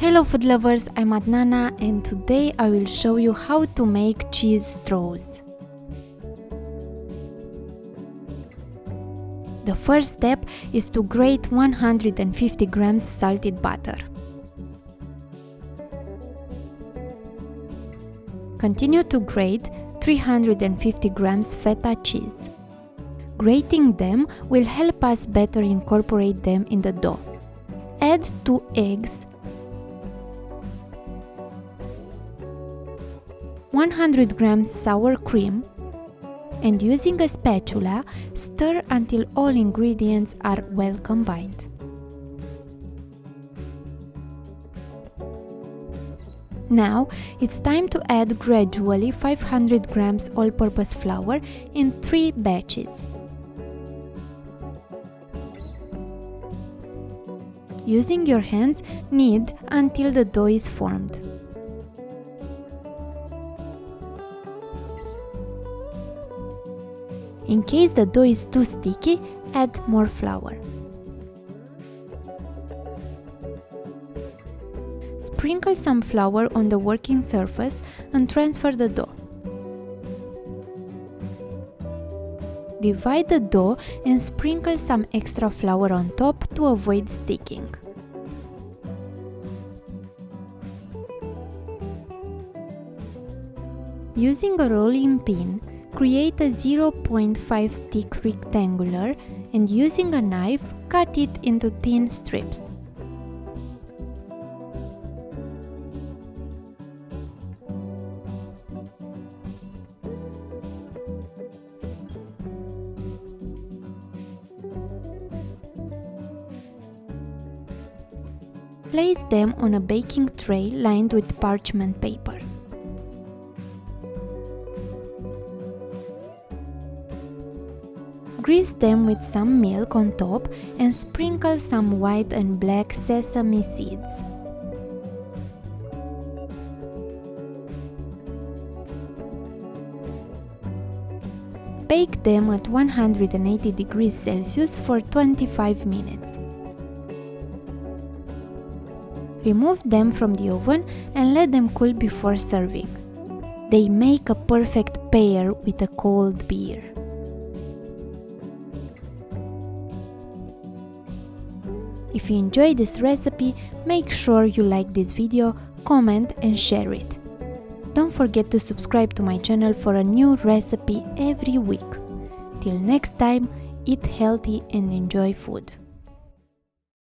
Hello food lovers, I'm Adnana and today I will show you how to make cheese straws. The first step is to grate 150 grams salted butter. Continue to grate 350 grams feta cheese. Grating them will help us better incorporate them in the dough. Add 2 eggs, 100 grams sour cream, and using a spatula, stir until all ingredients are well combined. Now it's time to add gradually 500 grams all-purpose flour in 3 batches. Using your hands, knead until the dough is formed. In case the dough is too sticky, add more flour. Sprinkle some flour on the working surface and transfer the dough. Divide the dough and sprinkle some extra flour on top to avoid sticking. Using a rolling pin, create a 0.5 thick rectangular and using a knife, cut it into thin strips. Place them on a baking tray lined with parchment paper. Grease them with some milk on top and sprinkle some white and black sesame seeds. Bake them at 180 degrees Celsius for 25 minutes. Remove them from the oven and let them cool before serving. They make a perfect pair with a cold beer. If you enjoyed this recipe, make sure you like this video, comment and share it. Don't forget to subscribe to my channel for a new recipe every week. Till next time, eat healthy and enjoy food.